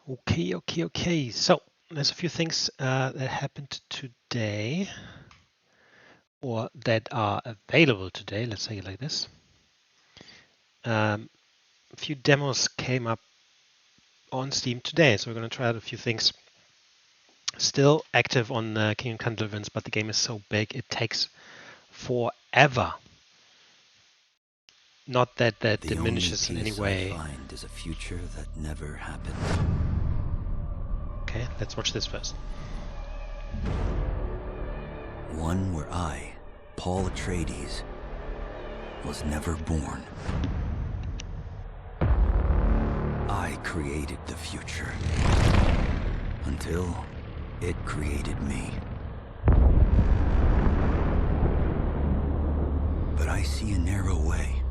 Okay. So there's a few things that happened today, or that are available today. Let's say it like this. A few demos came up on Steam today, so we're going to try out a few things. Still active on Kingdom Come Deliverance, but the game is so big it takes forever. Not that that The diminishes in only any peace way. I find is a future that never happened. Okay, let's watch this first. One where I, Paul Atreides, was never born. I created the future until it created me. But I see a narrow way,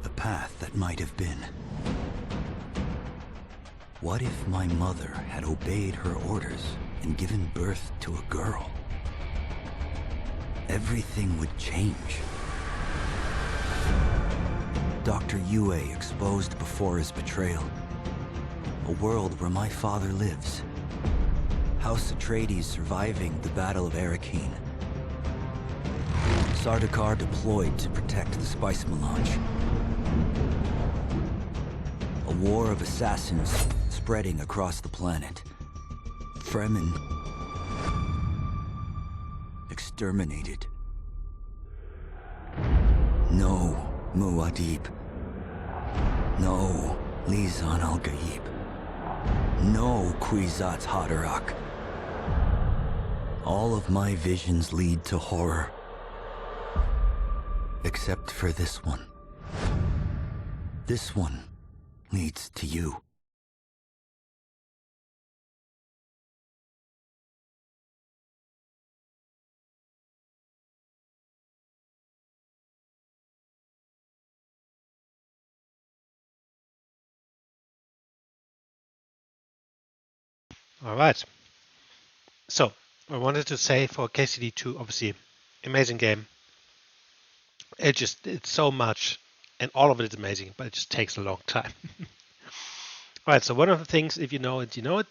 a path that might have been. What if my mother had obeyed her orders and given birth to a girl? Everything would change. Dr. Yue exposed before his betrayal. A world where my father lives. House Atreides surviving the Battle of Arrakeen. Sardaukar deployed to protect the spice melange. A war of assassins spreading across the planet. Fremen exterminated. No Muad'Dib. No Lisan al-Gaib. No Kwisatz Haderach. All of my visions lead to horror. Except for this one. This one leads to you. All right. So I wanted to say for KCD2, obviously, amazing game. It's so much, and all of it is amazing, but it just takes a long time. All right, so one of the things, if you know it,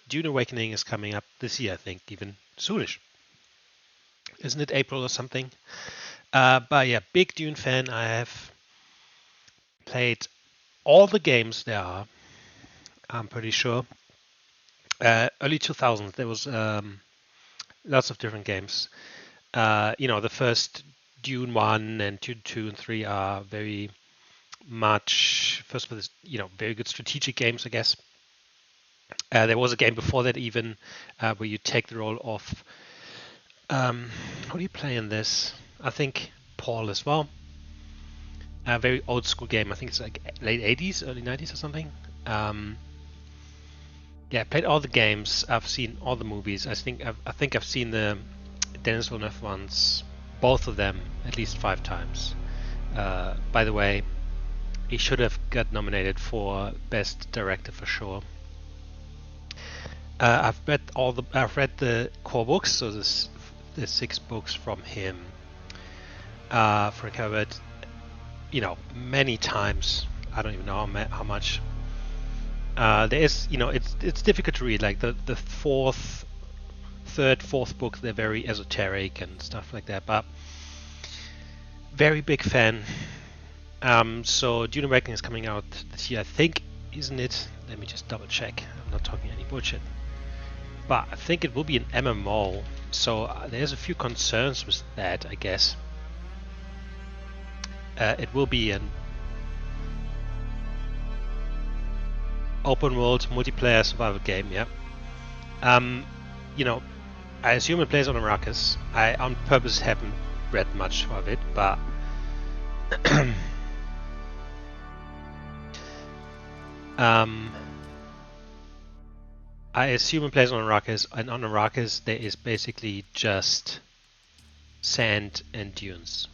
Dune Awakening is coming up this year, I think, even soonish. Isn't it April or something? But yeah, big Dune fan. I have played all the games there are, I'm pretty sure. Early 2000s, there was lots of different games. The first Dune 1 and Dune 2 and 3 are very much, first of all, very good strategic games, I guess. There was a game before that even where you take the role of, who do you play in this? I think Paul as well. A very old school game. I think it's like late 80s, early 90s or something. Yeah, I played all the games. I've seen all the movies. I think I've seen the Denis Villeneuve ones, both of them, at least 5 times. By the way, he should have got nominated for Best Director for sure. I've read the core books, so the 6 books from him. For covered, many times. I don't even know how much. There is, it's difficult to read. Like the third, fourth book, they're very esoteric and stuff like that. But very big fan. So Dune Awakening is coming out this year, I think, isn't it? Let me just double check. I'm not talking any bullshit. But I think it will be an MMO. So there's a few concerns with that, I guess. It will be an open world multiplayer survival game, yeah. I assume it plays on Arrakis. I on purpose haven't read much of it, but I assume it plays on Arrakis, and on Arrakis there is basically just sand and dunes.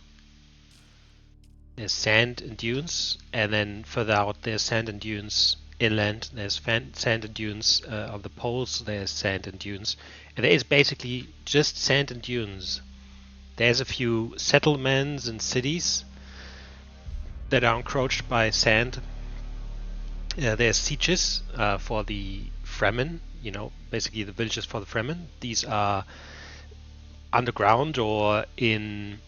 There's sand and dunes, and then further out there's sand and dunes inland. There's sand and dunes on the poles. There's sand and dunes, and there is basically just sand and dunes. There's a few settlements and cities that are encroached by sand. There's sieges for the Fremen, you know, basically the villages for the Fremen. These are underground or in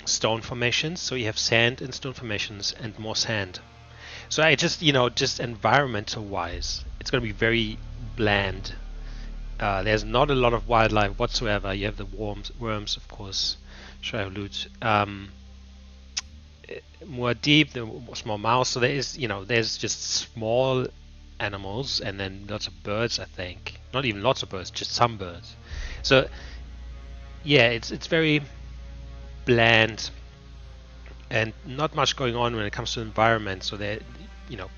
stone formations, so you have sand in stone formations and more sand. So I just, you know, just environmental wise, it's going to be very bland. There's not a lot of wildlife whatsoever. You have the worms, of course, Shrihulut. More deep, the small mouse. So there is, you know, there's just small animals and then lots of birds. I think not even lots of birds, just some birds. So yeah, it's very bland and not much going on when it comes to environment. So there, you know,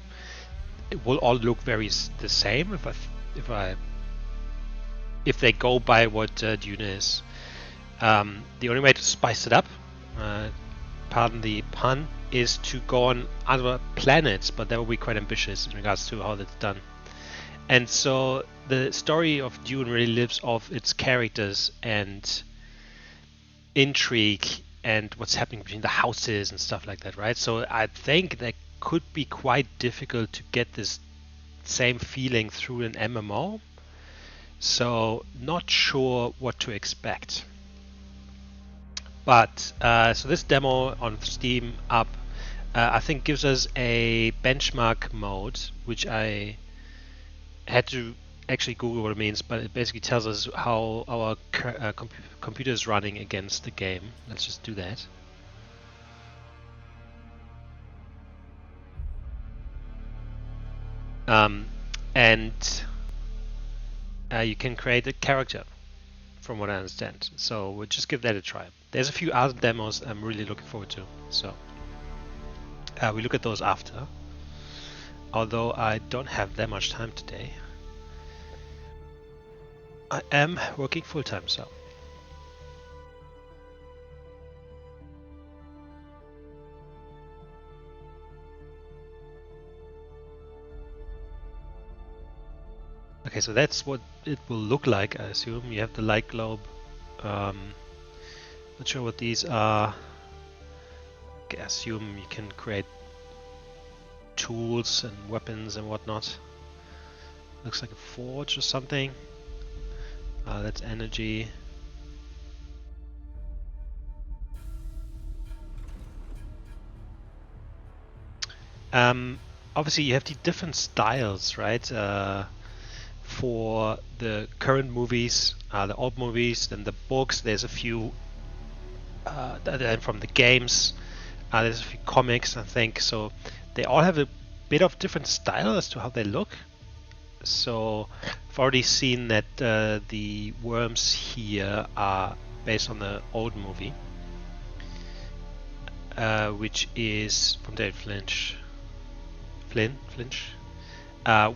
it will all look very the same if I if they go by what Dune is. The only way to spice it up, pardon the pun, is to go on other planets, but that will be quite ambitious in regards to how that's done. And so the story of Dune really lives off its characters and intrigue and what's happening between the houses and stuff like that, right? So I think that could be quite difficult to get this same feeling through an MMO. So not sure what to expect. But so this demo on Steam up, I think gives us a benchmark mode, which I had to actually Google what it means, but it basically tells us how our computer is running against the game. Let's just do that. And you can create a character, from what I understand. So we'll just give that a try. There's a few other demos I'm really looking forward to. So we look at those after. Although I don't have that much time today. I am working full-time, so. Okay, so that's what it will look like, I assume. You have the light globe. Not sure what these are. I assume you can create tools and weapons and whatnot. Looks like a forge or something. That's energy. Obviously you have the different styles, right? For the current movies, the old movies, then the books, there's a few then from the games, there's a few comics, I think. So they all have a bit of different style as to how they look. So I've already seen that the worms here are based on the old movie, which is from David Finch,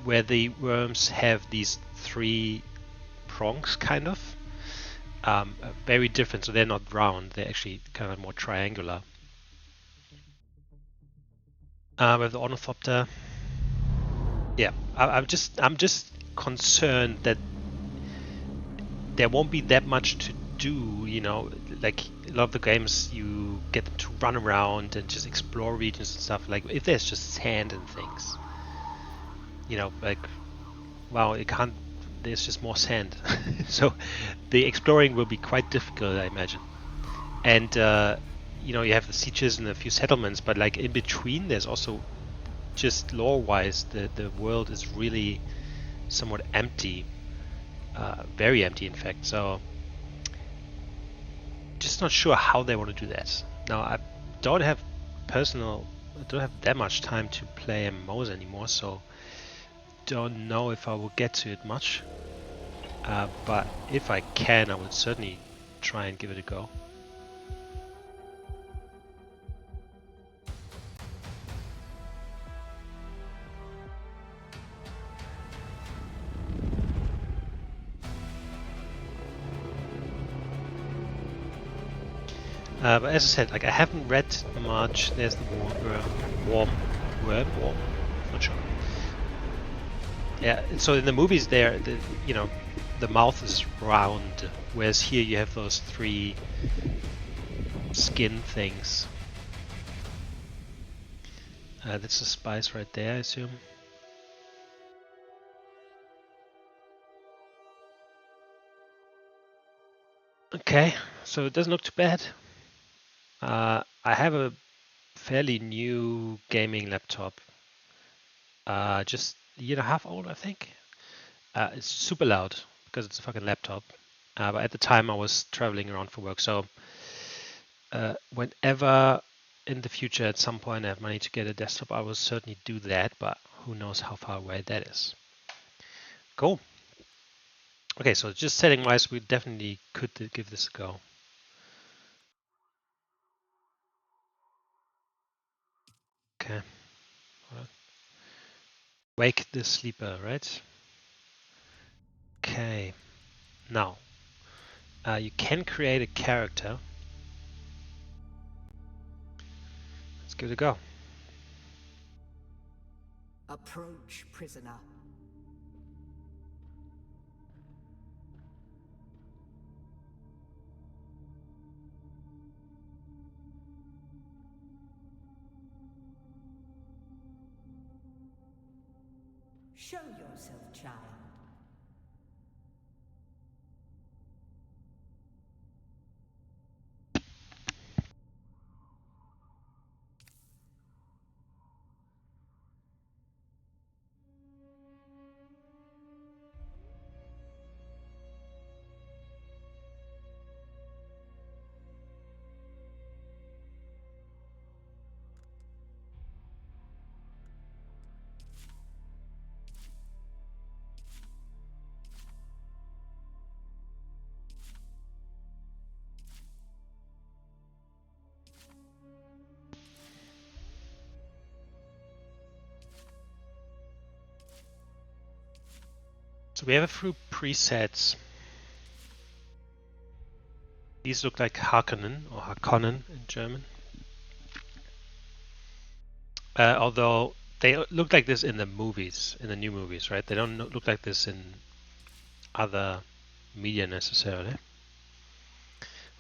where the worms have these three prongs, kind of. Very different, so they're not round, they're actually kind of more triangular. We have the ornithopter. Yeah, I'm just concerned that there won't be that much to do, you know, like a lot of the games you get them to run around and just explore regions and stuff. Like if there's just sand and things, you know, like wow, it can't, there's just more sand. So the exploring will be quite difficult, I imagine. And you know, you have the sieges and a few settlements, but like in between there's also, just lore-wise, the world is really somewhat empty, very empty, in fact. So, just not sure how they want to do that. Now, I don't have that much time to play MMOs anymore, so don't know if I will get to it much. But if I can, I would certainly try and give it a go. But as I said, like I haven't read much. There's the worm. Not sure. Yeah. So in the movies, you know, the mouth is round, whereas here you have those three skin things. That's a spice right there, I assume. Okay, so it doesn't look too bad. I have a fairly new gaming laptop, just a year and a half old, I think. It's super loud because it's a fucking laptop. But at the time, I was traveling around for work, so whenever in the future, at some point, I have money to get a desktop, I will certainly do that. But who knows how far away that is? Cool. Okay, so just setting wise, we definitely could give this a go. Okay. Wake the sleeper, right? Okay. Now, you can create a character. Let's give it a go. Approach, prisoner. Show yourself, child. So we have a few presets. These look like Harkonnen or Harkonnen in German. Although they look like this in the movies, in the new movies, right? They don't look like this in other media necessarily.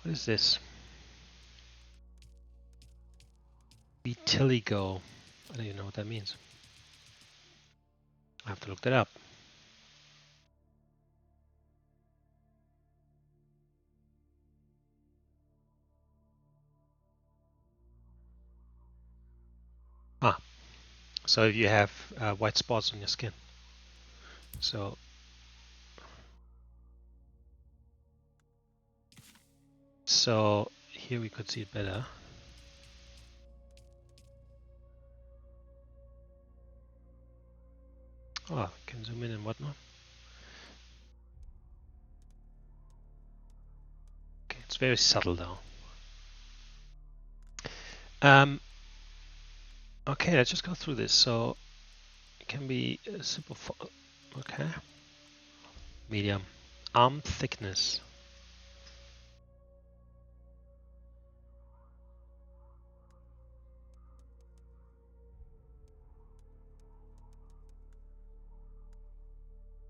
What is this? Vitiligo. I don't even know what that means. I have to look that up. Ah, so if you have white spots on your skin. So here we could see it better. Oh, can zoom in and whatnot. Okay, it's very subtle though. Okay, let's just go through this. So it can be super. Okay, medium. Arm thickness.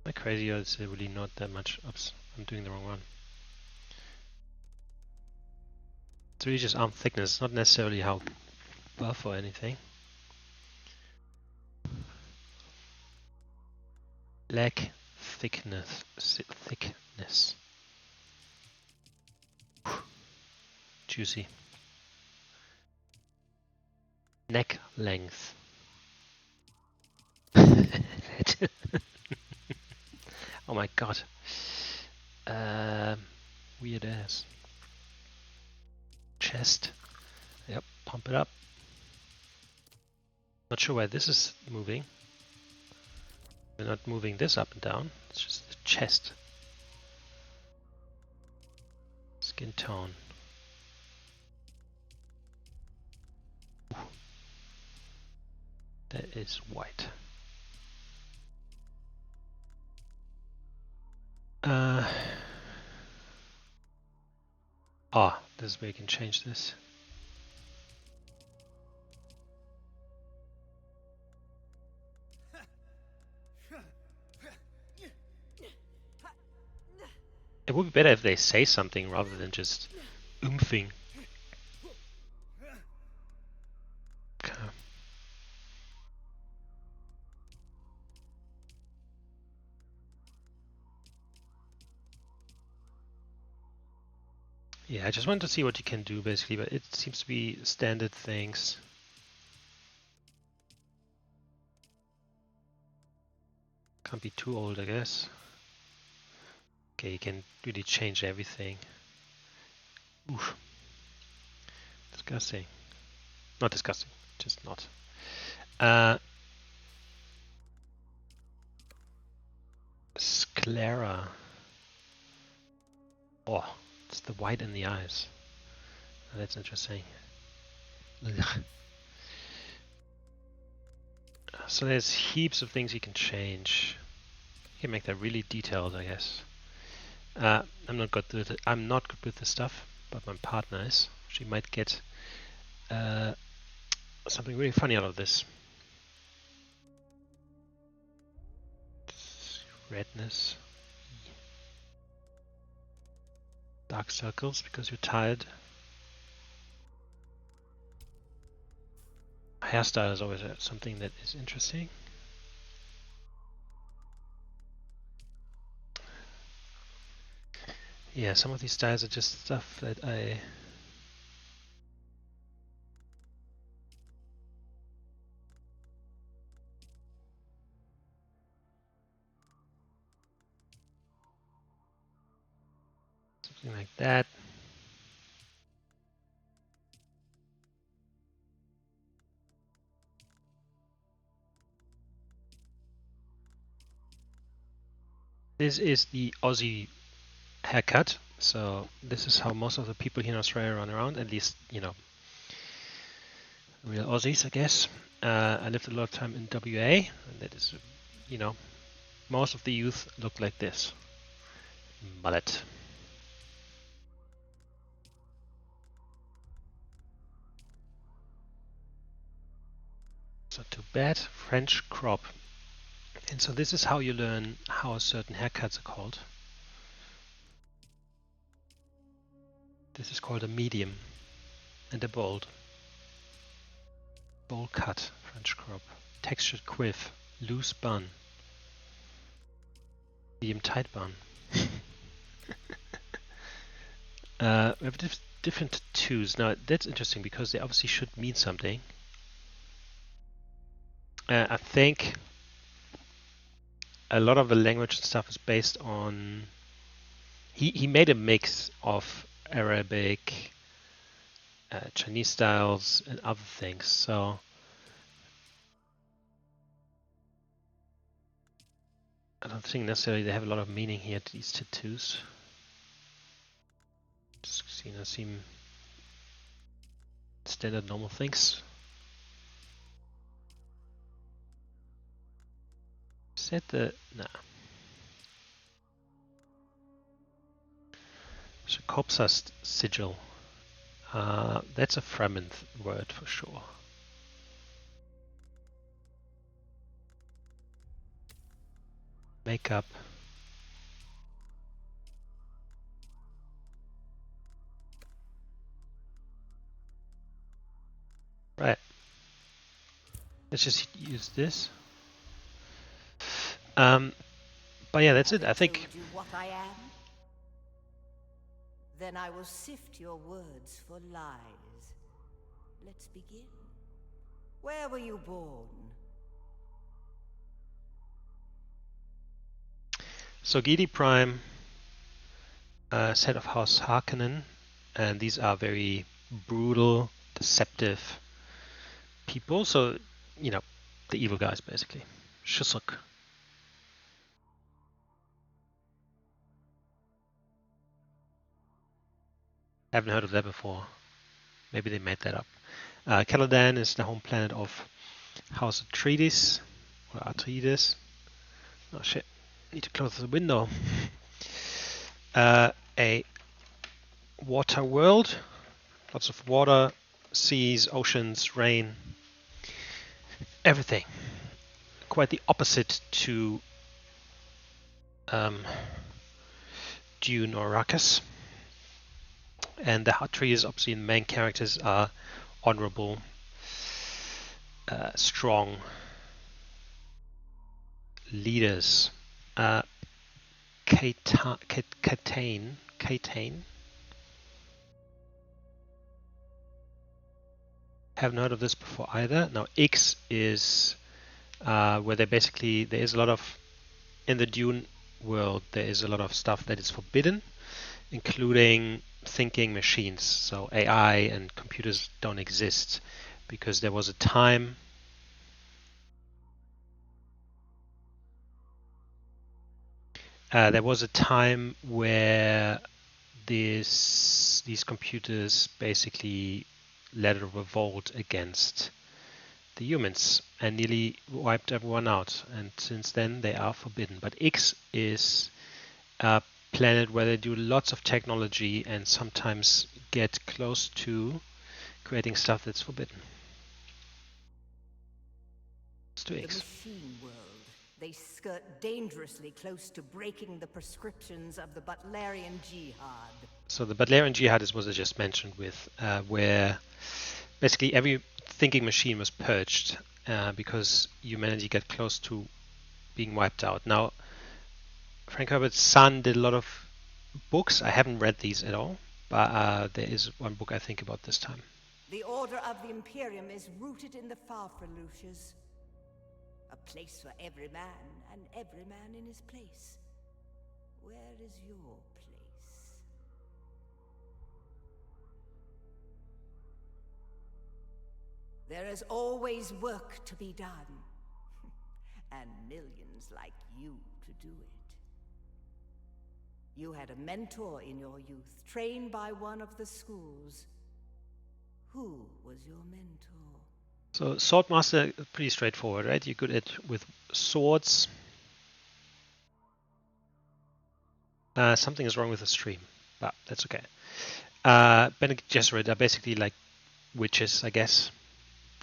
Am I crazy or is it really not that much? Oops, I'm doing the wrong one. It's really just arm thickness, not necessarily how buff or anything. Leg thickness. Thickness. Juicy. Neck length. Oh my god. Weird ass. Chest. Yep, pump it up. Not sure why this is moving. We're not moving this up and down. It's just the chest. Skin tone. That is white. This is where you can change this. It would be better if they say something rather than just oomphing. Okay. Yeah, I just wanted to see what you can do basically, but it seems to be standard things. Can't be too old, I guess. Okay, you can really change everything. Oof. Disgusting. Not disgusting, just not. Sclera. Oh, it's the white in the eyes. Oh, that's interesting. Ugh. So there's heaps of things you can change. You can make that really detailed, I guess. I'm not good with it. I'm not good with this stuff, but my partner is. She might get something really funny out of this. Redness, dark circles because you're tired. Hairstyle is always something that is interesting. Yeah, some of these styles are just stuff that I something like that. This is the Aussie haircut. So this is how most of the people here in Australia run around, at least, you know, real Aussies, I guess. I lived a lot of time in WA, and that is, you know, most of the youth look like this. Mullet. It's not too bad. French crop. And so this is how you learn how certain haircuts are called. This is called a medium and a bold. Bowl cut, French crop. Textured quiff, loose bun. Medium tight bun. We have different tattoos. Now that's interesting because they obviously should mean something. I think a lot of the language and stuff is based on. He made a mix of Arabic, Chinese styles, and other things. So I don't think necessarily they have a lot of meaning here. These tattoos just seem standard normal things. Set the nah. Jacobsas sigil. That's a Fremen word for sure. Makeup. Right. Let's just use this. But yeah, that's it. I think. Told you what I am? Then I will sift your words for lies. Let's begin. Where were you born? So Gidi Prime, set of House Harkonnen, and these are very brutal, deceptive people. So, you know, the evil guys basically. Shusuk. Haven't heard of that before. Maybe they made that up. Caladan is the home planet of House Atreides, or Atreides. Oh shit, need to close the window. A water world, lots of water, seas, oceans, rain, everything. Quite the opposite to Dune or Arrakis. And the Atreides, obviously, the main characters are honorable, strong leaders. Catane, Haven't heard of this before either. Now X is where there is a lot of, in the Dune world, there is a lot of stuff that is forbidden, including thinking machines. So AI and computers don't exist because there was a time where these computers basically led a revolt against the humans and nearly wiped everyone out. And since then, they are forbidden. But X is a planet where they do lots of technology and sometimes get close to creating stuff that's forbidden. It's to The X. machine world. They skirt dangerously close to breaking the prescriptions of the Butlerian Jihad. So the Butlerian Jihad is what I just mentioned with where basically every thinking machine was purged because humanity got close to being wiped out. Now, Frank Herbert's son did a lot of books. I haven't read these at all, but there is one book I think about this time. The order of the Imperium is rooted in the Farfaluches. A place for every man, and every man in his place. Where is your place? There is always work to be done. And millions like you to do it. You had a mentor in your youth, trained by one of the schools. Who was your mentor? So Swordmaster, pretty straightforward, right? You're good at with swords. Something is wrong with the stream, but that's okay. Bene Gesserit are basically like witches, I guess.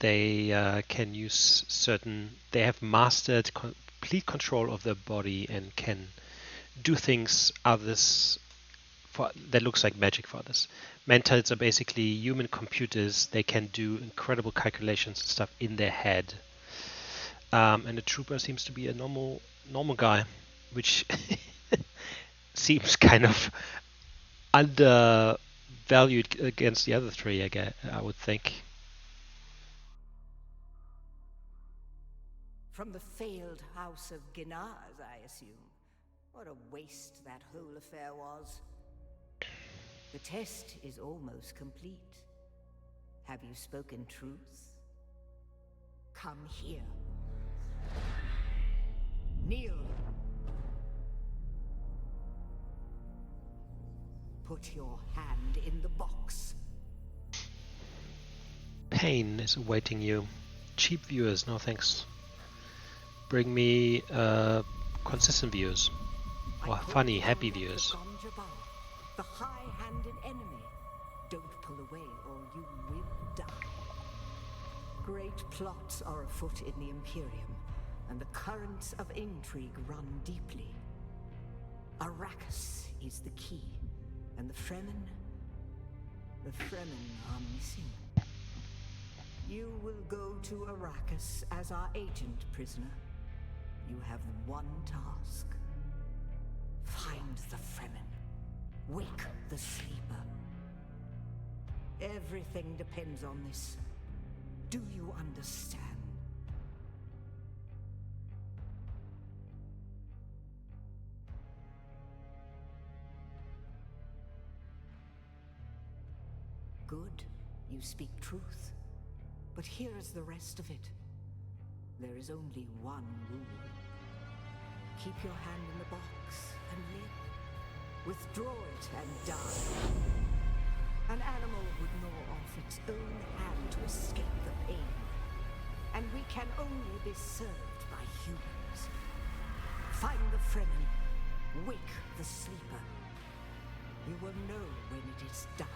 They can use they have mastered complete control of their body and can do things that looks like magic for others. Mentals are basically human computers. They can do incredible calculations and stuff in their head. And the trooper seems to be a normal guy, which seems kind of undervalued against the other three, I would think. From the failed house of Ginaz, I assume. What a waste that whole affair was. The test is almost complete. Have you spoken truth? Come here. Kneel. Put your hand in the box. Pain is awaiting you. Cheap viewers, no thanks. Bring me consistent viewers. Or funny, happy viewers. The high-handed enemy. Don't pull away or you will die. Great plots are afoot in the Imperium, and the currents of intrigue run deeply. Arrakis is the key, and the Fremen are missing. You will go to Arrakis as our agent, prisoner. You have one task. Find the Fremen. Wake the sleeper. Everything depends on this. Do you understand? Good. You speak truth. But here is the rest of it. There is only one rule. Keep your hand in the box and live. Withdraw it and die. An animal would gnaw off its own hand to escape the pain. And we can only be served by humans. Find the Fremen. Wake the sleeper. You will know when it is done.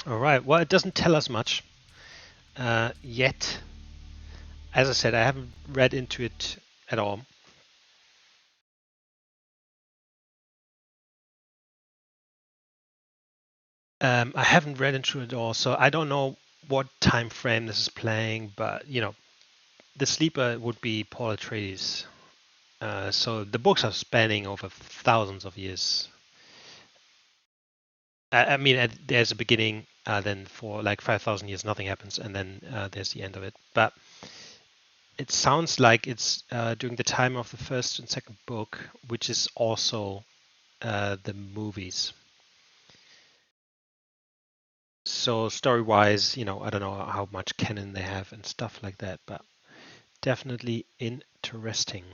All right. Well, it doesn't tell us much yet. as I said, I haven't read into it at all. I haven't read into it all, so I don't know what time frame this is playing. But the sleeper would be Paul Atreides. So the books are spanning over thousands of years. I mean, there's a beginning, then for like 5,000 years nothing happens, and then there's the end of it. But it sounds like it's during the time of the first and second book, which is also the movies. So story-wise, I don't know how much canon they have and stuff like that, but definitely interesting.